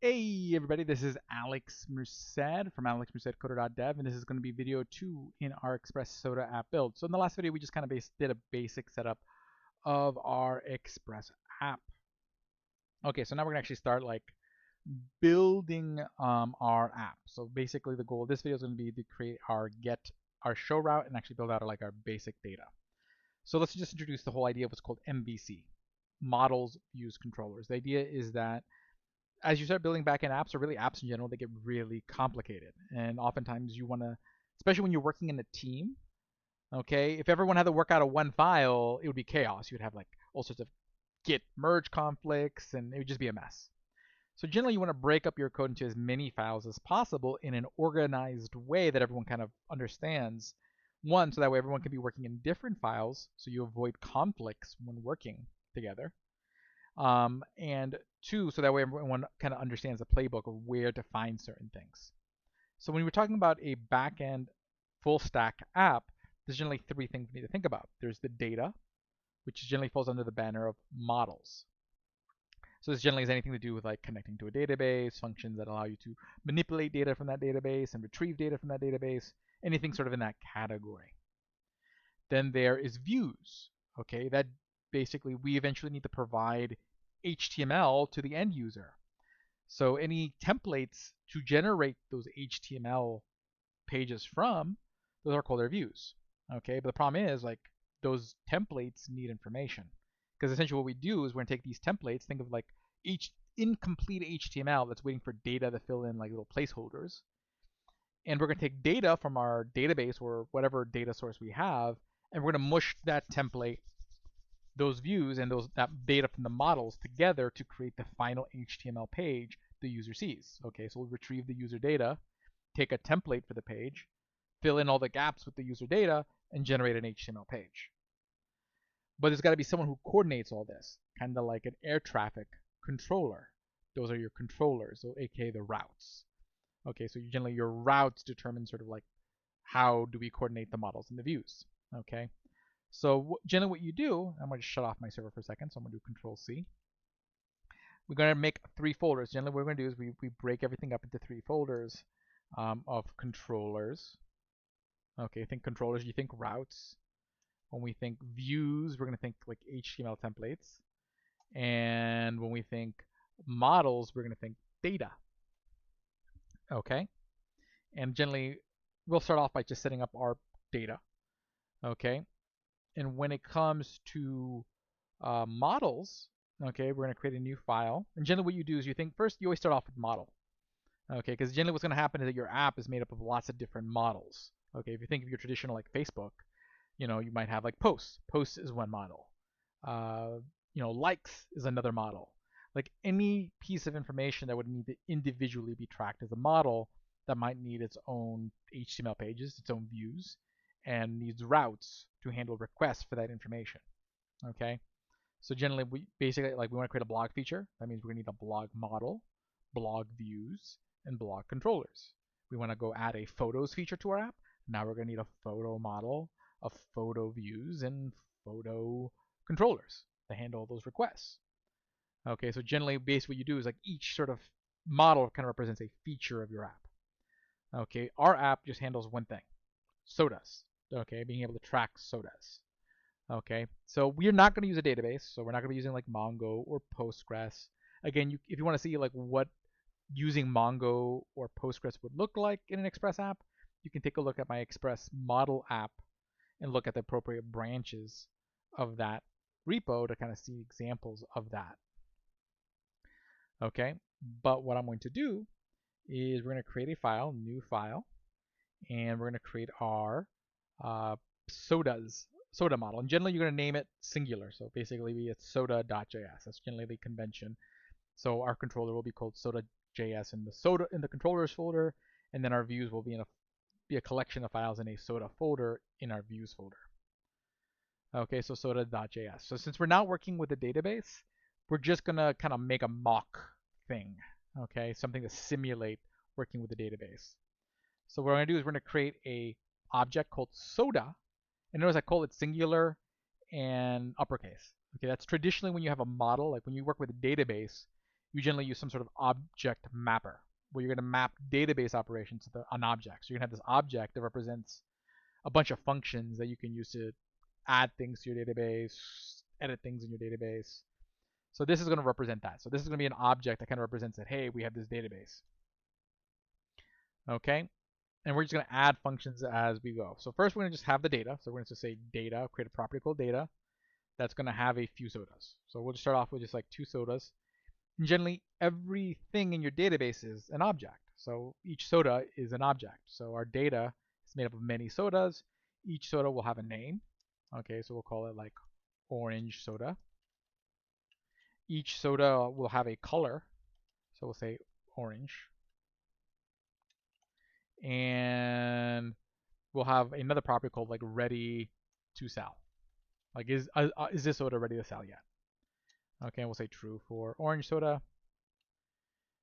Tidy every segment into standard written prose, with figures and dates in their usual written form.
Hey everybody, this is Alex Merced from AlexMercedCoder.dev, and this is going to be video 2 in our Express Soda app build. So in the last video, we just kind of did a basic setup of our Express app. Okay, so now we're going to actually start building our app. So basically the goal of this video is going to be to create our show route and actually build out our basic data. So let's just introduce the whole idea of what's called MVC, models, views, controllers. The idea is that as you start building backend apps, or really apps in general, they get really complicated. And oftentimes you want to, especially when you're working in a team, okay, if everyone had to work out of one file, it would be chaos. You would have all sorts of git merge conflicts, and it would just be a mess. So generally you want to break up your code into as many files as possible in an organized way that everyone kind of understands. One, so that way everyone can be working in different files, so you avoid conflicts when working together. And two, so that way everyone kind of understands the playbook of where to find certain things. So when we're talking about a backend full stack app, there's generally three things we need to think about. There's the data, which generally falls under the banner of models. So this generally has anything to do with connecting to a database, functions that allow you to manipulate data from that database and retrieve data from that database, anything sort of in that category. Then there is views, okay? That basically we eventually need to provide HTML to the end user. So any templates to generate those HTML pages from, those are called their views, okay? But the problem is those templates need information, because essentially what we do is we're gonna take these templates, think of each incomplete HTML that's waiting for data to fill in little placeholders, and we're gonna take data from our database or whatever data source we have, and we're gonna mush that template, those views, and that data from the models together to create the final HTML page the user sees. Okay, so we'll retrieve the user data, take a template for the page, fill in all the gaps with the user data, and generate an HTML page. But there's got to be someone who coordinates all this, kind of like an air traffic controller. Those are your controllers, so aka the routes. Okay, so generally your routes determine sort of how do we coordinate the models and the views. Okay, so generally what you do, I'm going to shut off my server for a second, so I'm going to do Control C. We're going to make 3 folders. Generally what we're going to do is we break everything up into 3 folders of controllers. Okay, think controllers, you think routes. When we think views, we're going to think HTML templates. And when we think models, we're going to think data. Okay, and generally we'll start off by just setting up our data. Okay, and when it comes to models, okay, we're going to create a new file. And generally what you do is you always start off with model. Okay, because generally what's going to happen is that your app is made up of lots of different models. Okay, if you think of your traditional Facebook, you might have posts. Posts is one model. Likes is another model. Any piece of information that would need to individually be tracked as a model that might need its own HTML pages, its own views, and needs routes to handle requests for that information. Okay, so generally we basically we want to create a blog feature. That means we're going to need a blog model, blog views, and blog controllers. We want to go add a photos feature to our app. Now we're going to need a photo model, a photo views, and photo controllers to handle those requests. Okay, so generally basically what you do is each sort of model kind of represents a feature of your app. Okay, our app just handles one thing, sodas. Okay, being able to track sodas. Okay, so we're not going to use a database, so we're not going to be using Mongo or Postgres. Again, if you want to see what using Mongo or Postgres would look like in an Express app, you can take a look at my Express model app and look at the appropriate branches of that repo to kind of see examples of that. Okay, but what I'm going to do is we're going to create a file, new file, and we're going to create our soda model. And generally you're going to name it singular, so basically it's soda.js. That's generally the convention. So our controller will be called soda.js in the controllers folder, and then our views will be a collection of files in a soda folder in our views folder. Okay, so soda.js. So since we're not working with a database, we're just gonna kind of make a mock thing, okay, something to simulate working with a database. So what we're gonna do is we're gonna create a object called soda, and notice I call it singular and uppercase. Okay, that's traditionally when you have a model, when you work with a database, you generally use some sort of object mapper, where you're going to map database operations to an object. So you're going to have this object that represents a bunch of functions that you can use to add things to your database, edit things in your database. So this is going to represent that. So this is going to be an object that kind of represents that, hey, we have this database. Okay, and we're just going to add functions as we go. So first we're going to just have the data. So we're going to say data, create a property called data that's going to have a few sodas. So we'll just start off with just like 2 sodas. And generally, everything in your database is an object. So each soda is an object. So our data is made up of many sodas. Each soda will have a name. Okay, so we'll call it like orange soda. Each soda will have a color. So we'll say orange. And we'll have another property called like ready to sell. Like is this soda ready to sell yet? Okay, we'll say true for orange soda.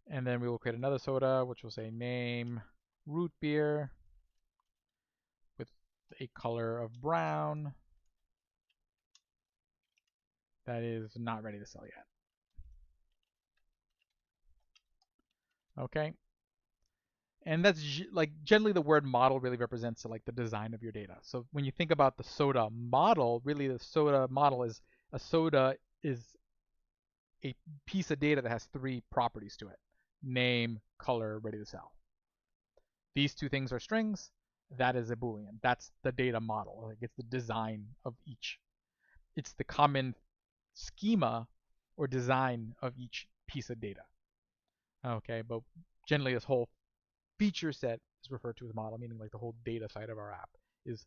And then we will create another soda, which will say name root beer with a color of brown. That is not ready to sell yet. Okay. And that's like generally the word model really represents like the design of your data. So when you think about the soda model, really the soda model is a soda is a piece of data that has 3 properties to it: name, color, ready to sell. These 2 things are strings. That is a Boolean. That's the data model. Like it's the design of each. It's the common schema or design of each piece of data. Okay, but generally this whole feature set is referred to as model, meaning like the whole data side of our app is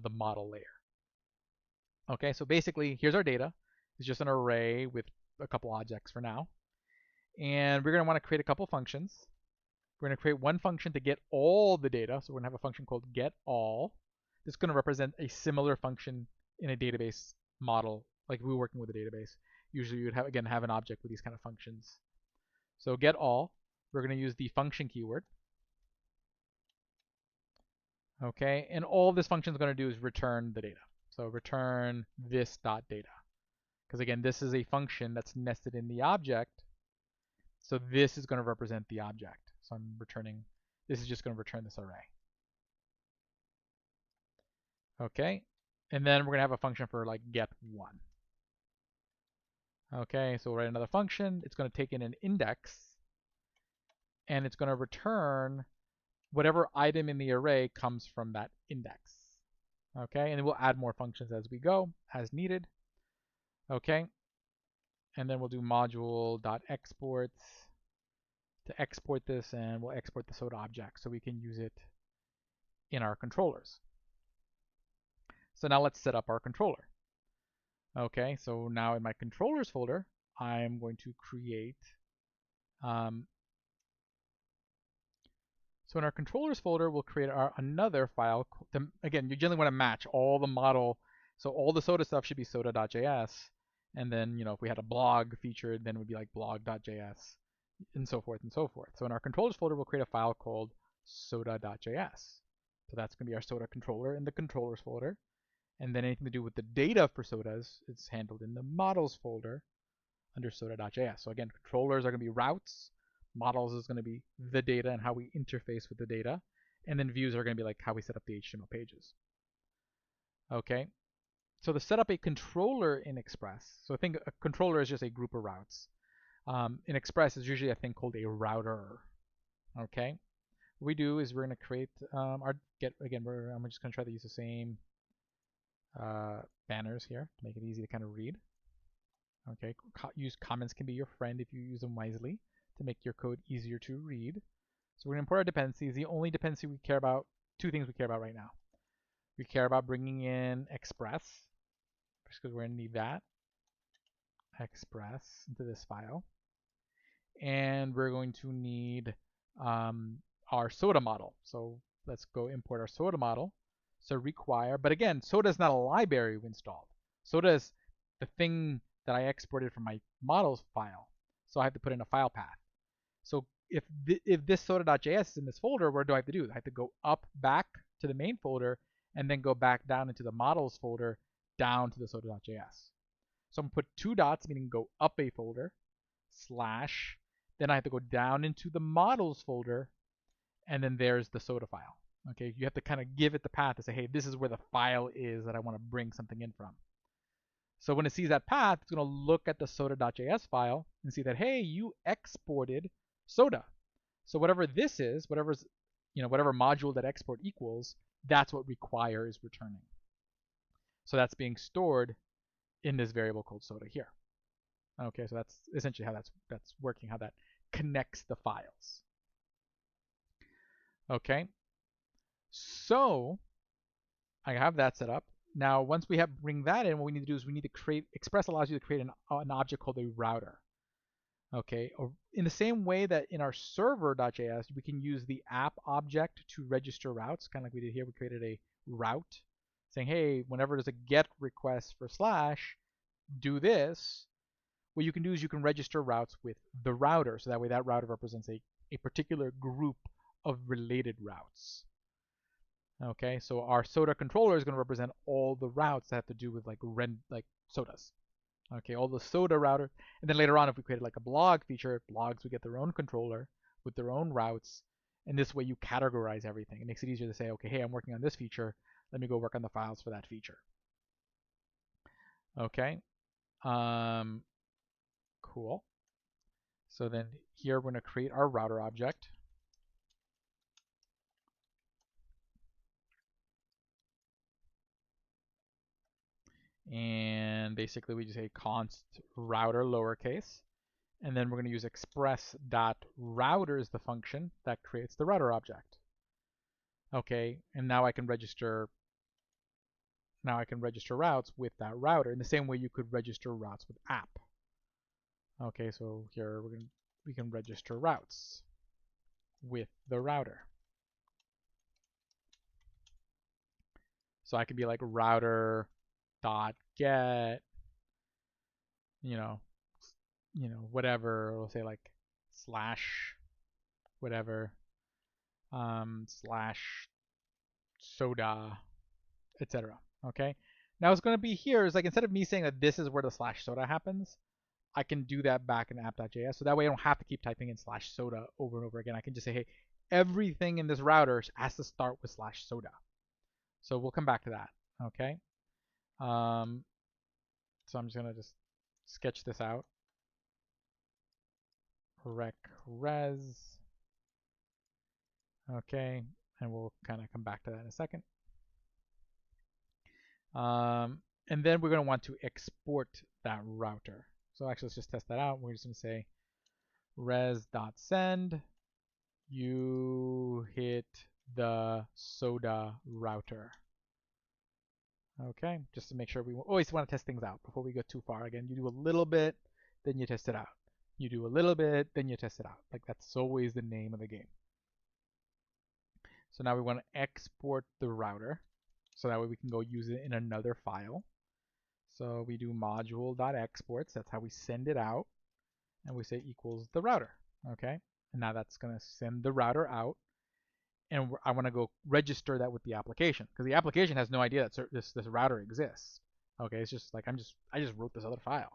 the model layer. Okay, so basically here's our data. It's just an array with a couple objects for now. And we're going to want to create a couple functions. We're going to create one function to get all the data. So we're going to have a function called getAll. This is going to represent a similar function in a database model, like if we were working with a database. Usually you would have, again, have an object with these kind of functions. So getAll, we're going to use the function keyword. Okay, and all this function is going to do is return the data. So return this.data. Because again, this is a function that's nested in the object. So this is going to represent the object. So I'm returning, this is just going to return this array. Okay, and then we're going to have a function for like get1. Okay, so we'll write another function. It's going to take in an index, and it's going to return whatever item in the array comes from that index. Okay, and then we'll add more functions as we go, as needed. Okay, and then we'll do module.export to export this, and we'll export the soda object so we can use it in our controllers. So now let's set up our controller. Okay, so now in my controllers folder, I'm going to create, so in our controllers folder, we'll create another file. Again, you generally want to match all the model, so all the soda stuff should be soda.js, and then, you know, if we had a blog featured, then it would be like blog.js, and so forth and so forth. So in our controllers folder, we'll create a file called soda.js. So that's going to be our soda controller in the controllers folder. And then anything to do with the data for sodas is handled in the models folder under soda.js. So again, controllers are going to be routes. Models is going to be the data and how we interface with the data. And then views are going to be like how we set up the HTML pages. Okay. So to set up a controller in Express, so I think a controller is just a group of routes. In Express is usually a thing called a router. Okay. What we do is we're going to create our get, again, I'm just going to try to use the same banners here to make it easy to kind of read. Okay, use comments can be your friend if you use them wisely to make your code easier to read. So we're going to import our dependencies. The only dependency we care about, 2 things we care about right now. We care about bringing in Express, because we're going to need that Express into this file. And we're going to need our soda model. So let's go import our soda model. So require, but again, soda is not a library we installed. Soda is the thing that I exported from my models file. So I have to put in a file path. So if this soda.js is in this folder, what do I have to do? I have to go up back to the main folder and then go back down into the models folder down to the soda.js. So I'm going to put 2 dots, meaning go up a folder, slash Then I have to go down into the models folder, and then there's the soda file. Okay, you have to kind of give it the path to say, hey, this is where the file is that I want to bring something in from. So when it sees that path, it's going to look at the soda.js file and see that, hey, you exported soda. So whatever this is, whatever module that export equals, that's what require is returning. So that's being stored in this variable called soda here. Okay, so that's essentially how that's working, how that connects the files. Okay, so I have that set up. Now, once we bring that in, what we need to do is we need to create, Express allows you to create an object called a router. Okay, or in the same way that in our server.js, we can use the app object to register routes, kind of like we did here. We created a route saying, hey, whenever there's a get request for slash, do this. What you can do is you can register routes with the router. So that way that router represents a particular group of related routes. Okay, so our soda controller is going to represent all the routes that have to do with like sodas. Okay, all the soda router, and then later on, if we created like a blog feature, blogs would get their own controller with their own routes, and this way you categorize everything. It makes it easier to say, okay, hey, I'm working on this feature. Let me go work on the files for that feature. Okay, cool. So then here we're going to create our router object. And basically we just say const router lowercase. And then we're going to use express.router as the function that creates the router object. Okay, and now I can register routes with that router in the same way you could register routes with app. Okay, so here we can register routes with the router. So I could be like router dot get, whatever. We'll say like slash whatever, slash soda, etc. Okay. Now what's going to be here is like instead of me saying that this is where the slash soda happens, I can do that back in app.js. So that way I don't have to keep typing in slash soda over and over again. I can just say, hey, everything in this router has to start with slash soda. So we'll come back to that. Okay. So I'm just gonna just sketch this out. Rec res. Okay, and we'll kind of come back to that in a second. And then we're going to want to export that router. So actually, let's just test that out. We're just going to say res.send. You hit the soda router. Okay, just to make sure we always want to test things out before we go too far. Again, you do a little bit, then you test it out. You do a little bit, then you test it out. Like that's always the name of the game. So now we want to export the router. So that way we can go use it in another file. So we do module.exports. That's how we send it out. And we say equals the router. Okay. And now that's going to send the router out. And I want to go register that with the application because the application has no idea that this router exists. Okay, it's just like I just wrote this other file.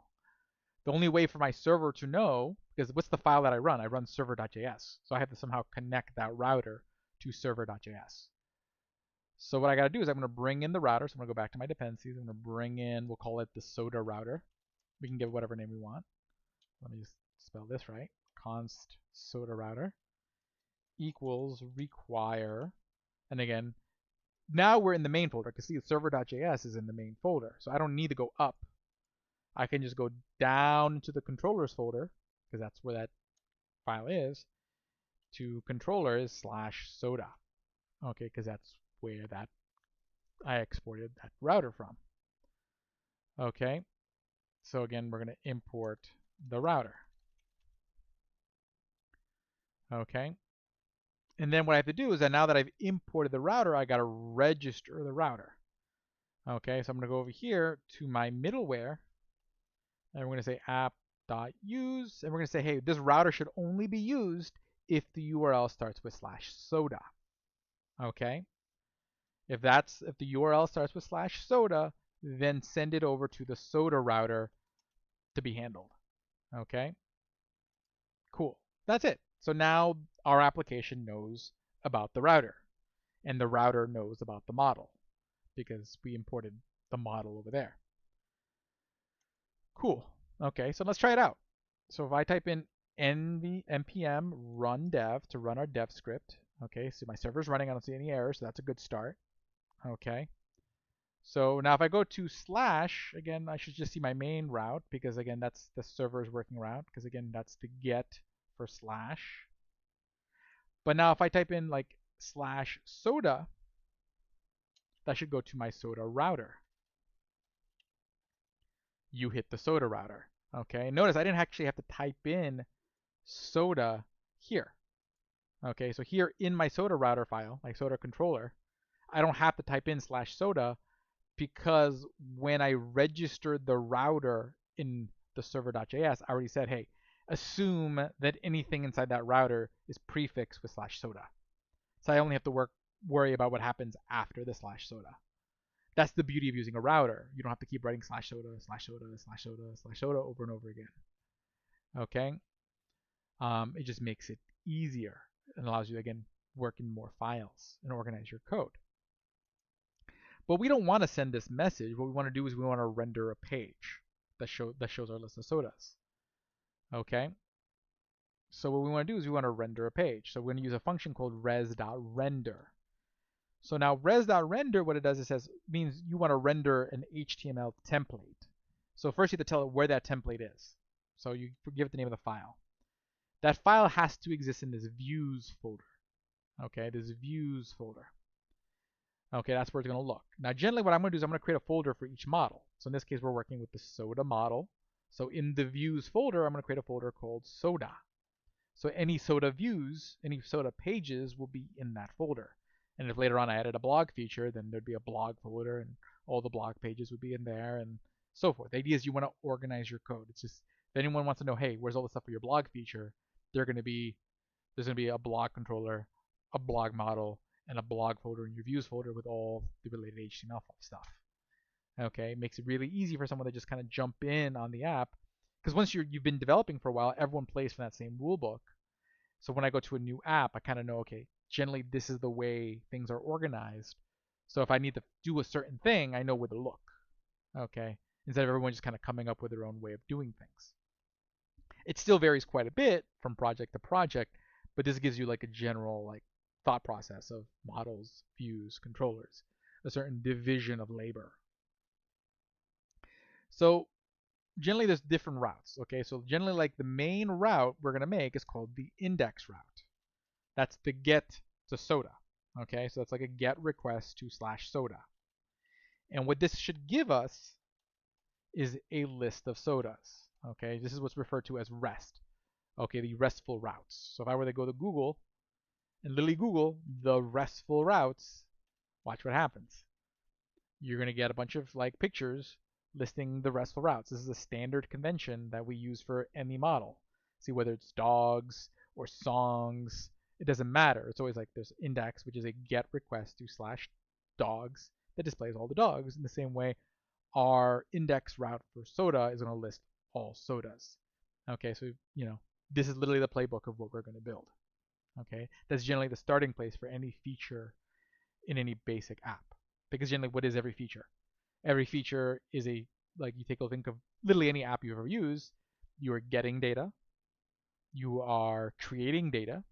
The only way for my server to know, because what's the file that I run? I run server.js, so I have to somehow connect that router to server.js. So what I got to do is I'm going to bring in the router. So I'm going to go back to my dependencies. I'm going to bring in, we'll call it the soda router. We can give it whatever name we want. Let me just spell this right. Const soda router equals require, and again, now we're in the main folder because see, server.js is in the main folder, so I don't need to go up. I can just go down into the controllers folder because that's where that file is, to controllers slash soda. Okay, because that's where that I exported that router from. Okay, so again, we're going to import the router. Okay. And then what I have to do is that now that I've imported the router, I got to register the router. Okay, so I'm going to go over here to my middleware, and we're going to say app.use, and we're going to say, hey, this router should only be used if the URL starts with slash soda. Okay, if the URL starts with slash soda, then send it over to the soda router to be handled. Okay, cool. That's it. So now our application knows about the router, and the router knows about the model because we imported the model over there. Cool. Okay, so let's try it out. So if I type in npm run dev to run our dev script, okay, so my server's running, I don't see any errors, so that's a good start. Okay. So now if I go to slash, again, I should just see my main route because again, that's the server's working route because again, that's the get for slash. But now if I type in like slash soda, that should go to my soda router. You hit the soda router. Okay, notice I didn't actually have to type in soda here. Okay, so here in my soda router file, my soda controller, I don't have to type in slash soda because when I registered the router in the server.js, I already said, hey, assume that anything inside that router is prefixed with slash soda. So I only have to worry about what happens after the slash soda. That's the beauty of using a router. You don't have to keep writing slash soda, slash soda, slash soda, slash soda over and over again. Okay? It just makes it easier and allows you to, again, work in more files and organize your code. But we don't want to send this message. What we want to do is we want to render a page that shows our list of sodas. Okay? So what we want to do is we want to render a page. So we're going to use a function called res.render. So now res.render, what it does is means you want to render an HTML template. So first you have to tell it where that template is. So you give it the name of the file. That file has to exist in this views folder. Okay, this views folder. Okay, that's where it's going to look. Now generally what I'm going to do is I'm going to create a folder for each model. So in this case we're working with the soda model. So in the views folder I'm going to create a folder called soda. So any soda views, any soda pages will be in that folder. And if later on I added a blog feature, then there'd be a blog folder and all the blog pages would be in there and so forth. The idea is you want to organize your code. It's just if anyone wants to know, hey, where's all the stuff for your blog feature, there's going to be a blog controller, a blog model, and a blog folder in your views folder with all the related HTML stuff. Okay, it makes it really easy for someone to just kind of jump in on the app because once you've been developing for a while, everyone plays from that same rule book. So when I go to a new app, I kind of know, okay, generally this is the way things are organized. So if I need to do a certain thing, I know where to look. Okay, instead of everyone just kind of coming up with their own way of doing things. It still varies quite a bit from project to project, but this gives you like a general like thought process of models, views, controllers, a certain division of labor. So generally there's different routes. Okay, so generally like the main route we're going to make is called the index route. That's the get to soda. Okay, so that's like a get request to slash soda. And what this should give us is a list of sodas. Okay, this is what's referred to as REST. Okay, the RESTful routes. So if I were to go to Google and literally Google the RESTful routes, watch what happens. You're going to get a bunch of like pictures listing the RESTful routes. This is a standard convention that we use for any model. See whether it's dogs or songs, it doesn't matter. It's always like there's index, which is a get request to slash dogs that displays all the dogs. In the same way, our index route for soda is going to list all sodas. Okay, so this is literally the playbook of what we're going to build. Okay, that's generally the starting place for any feature in any basic app. Because generally, what is every feature? Every feature is you take a think of literally any app you've ever used. You are getting data, you are creating data,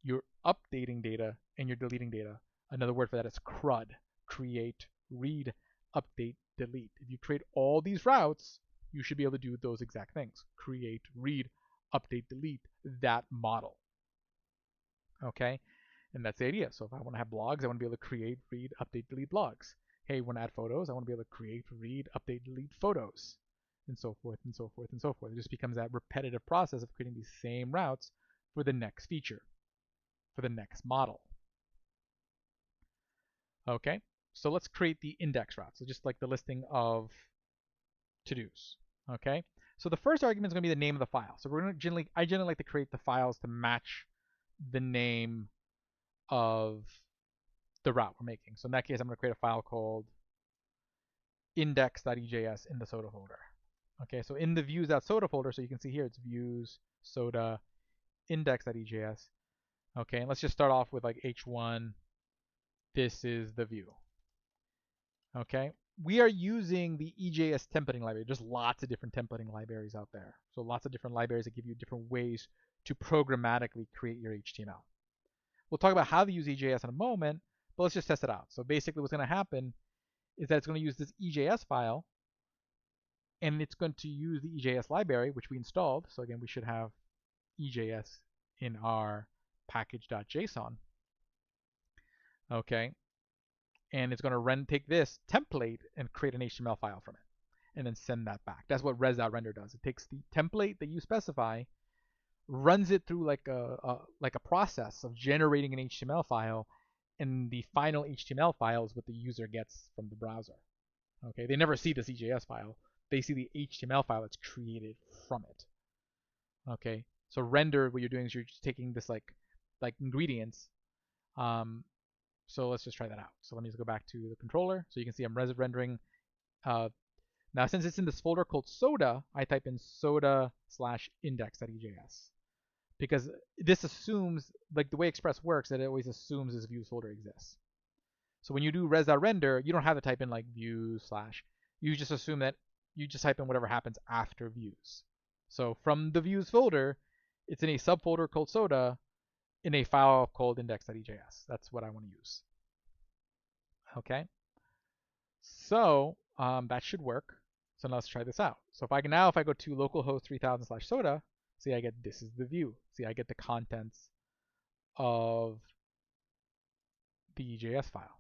you're updating data, and you're deleting data. Another word for that is CRUD: create, read, update, delete. If you create all these routes, you should be able to do those exact things: create, read, update, delete that model. Okay, and that's the idea. So if I want to have blogs, I want to be able to create, read, update, delete blogs. Hey, when I add photos, I want to be able to create, read, update, delete photos, and so forth, and so forth, and so forth. It just becomes that repetitive process of creating these same routes for the next feature, for the next model. Okay, so let's create the index route. So just like the listing of to-dos. Okay, so the first argument is going to be the name of the file. So we're going to I generally like to create the files to match the name of the route we're making. So in that case, I'm going to create a file called index.ejs in the soda folder. Okay, so in the views.soda folder, so you can see here it's views, soda, index.ejs. Okay, and let's just start off with like h1. This is the view. Okay, we are using the EJS templating library. There's lots of different templating libraries out there. So lots of different libraries that give you different ways to programmatically create your HTML. We'll talk about how to use EJS in a moment, but let's just test it out. So basically what's going to happen is that it's going to use this EJS file, and it's going to use the EJS library, which we installed. So again, we should have EJS in our package.json. Okay, and it's going to take this template and create an HTML file from it, and then send that back. That's what res.render does. It takes the template that you specify, runs it through like a process of generating an HTML file, and the final HTML file is what the user gets from the browser. Okay, they never see this EJS file. They see the HTML file that's created from it. Okay, so render, what you're doing is you're just taking this like ingredients. So let's just try that out. So let me just go back to the controller. So you can see I'm rendering. Now since it's in this folder called soda, I type in soda/index.ejs, because this assumes, like the way Express works, that it always assumes this views folder exists. So when you do res.render, you don't have to type in like views / you just assume that you just type in whatever happens after views. So from the views folder, it's in a subfolder called soda in a file called index.ejs. That's what I want to use. Okay. So that should work. So now let's try this out. So if I go to localhost 3000/soda, see, I get, this is the view. See, I get the contents of the EJS file.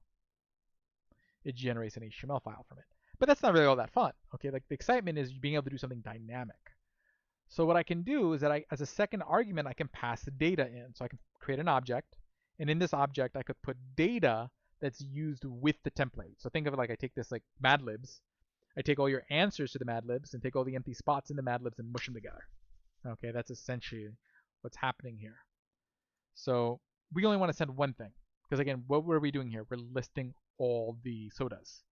It generates an HTML file from it. But that's not really all that fun. Okay, like the excitement is being able to do something dynamic. So what I can do is that as a second argument, I can pass the data in. So I can create an object, and in this object, I could put data that's used with the template. So think of it like I take this like Mad Libs. I take all your answers to the Mad Libs and take all the empty spots in the Mad Libs and mush them together. Okay, that's essentially what's happening here. So we only want to send one thing, because again, what were we doing here? We're listing all the sodas.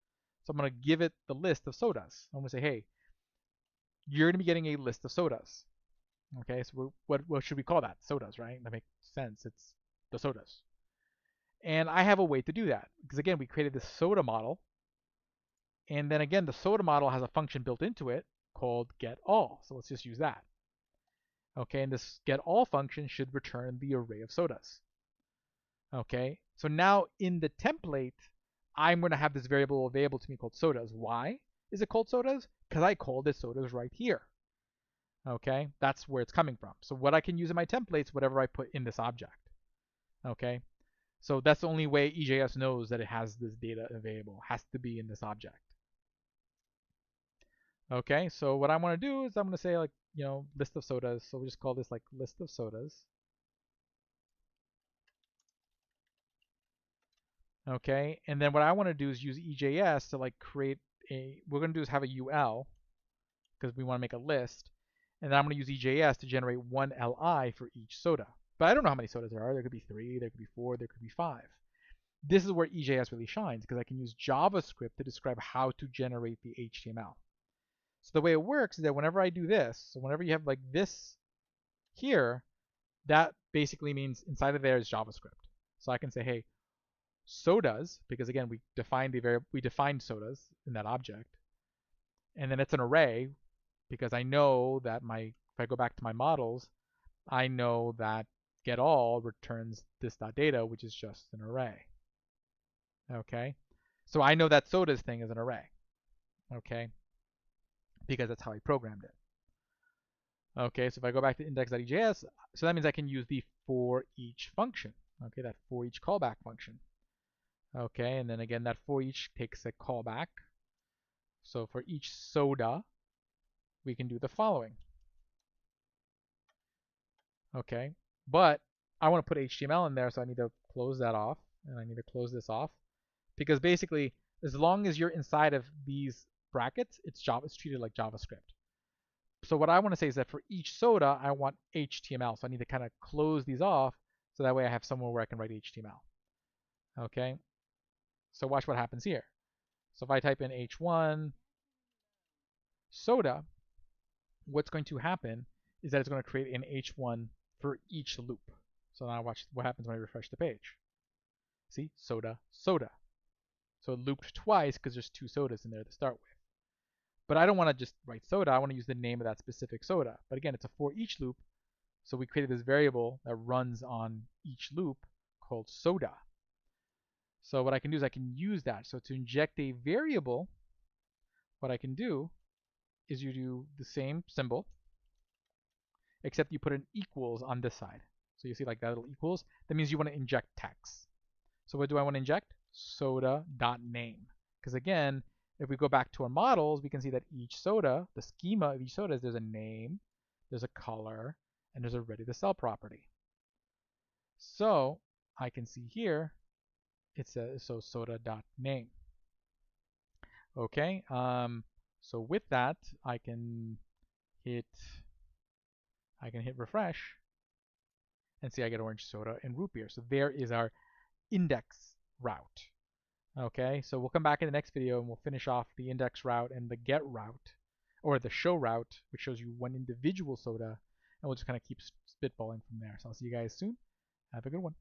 So I'm going to give it the list of sodas. I'm going to say, hey, you're going to be getting a list of sodas. Okay, so what should we call that? Sodas, right? That makes sense. It's the sodas. And I have a way to do that, because again, we created this soda model. And then again, the soda model has a function built into it called getAll. So let's just use that. Okay, and this getAll function should return the array of sodas. Okay, so now in the template, I'm going to have this variable available to me called sodas. Why is it called sodas? Because I called it sodas right here. Okay, that's where it's coming from. So what I can use in my templates, whatever I put in this object. Okay, so that's the only way EJS knows that it has this data available. It has to be in this object. Okay, so what I want to do is I'm going to say like, list of sodas. So we'll just call this like list of sodas. Okay, and then what I want to do is use EJS to like create we're going to do is have a UL, because we want to make a list. And then I'm going to use EJS to generate one LI for each soda. But I don't know how many sodas there are. There could be 3, there could be 4, there could be 5. This is where EJS really shines, because I can use JavaScript to describe how to generate the HTML. So the way it works is that whenever I do this, so whenever you have like this here, that basically means inside of there is JavaScript. So I can say, hey, sodas, because again, we defined sodas in that object. And then it's an array, because I know that if I go back to my models, I know that getAll returns this.data, which is just an array. Okay, so I know that sodas thing is an array. Okay, because that's how I programmed it. Okay, so if I go back to index.ejs, so that means I can use the for each function. Okay, that for each callback function. Okay, and then again, that for each takes a callback. So for each soda, we can do the following. Okay, but I want to put HTML in there, so I need to close that off, and I need to close this off, because basically, as long as you're inside of these brackets, it's treated like JavaScript. So what I want to say is that for each soda, I want HTML, so I need to kind of close these off, so that way I have somewhere where I can write HTML. Okay, so watch what happens here. So if I type in h1 soda, what's going to happen is that it's going to create an h1 for each loop. So now watch what happens when I refresh the page. See, soda, soda. So it looped twice because there's 2 sodas in there to start with. But I don't want to just write soda. I want to use the name of that specific soda. But again, it's a for each loop. So we created this variable that runs on each loop called soda. So what I can do is I can use that. So to inject a variable, what I can do is you do the same symbol, except you put an equals on this side. So you see like that little equals. That means you want to inject text. So what do I want to inject? Soda.name. Because again, if we go back to our models, we can see that each soda, the schema of each soda is there's a name, there's a color, and there's a ready to sell property. So I can see here, it says so soda.name. Okay, so with that, I can hit refresh and see I get orange soda and root beer. So there is our index route. Okay, so we'll come back in the next video and we'll finish off the index route and the get route, or the show route, which shows you one individual soda, and we'll just kind of keep spitballing from there. So I'll see you guys soon. Have a good one.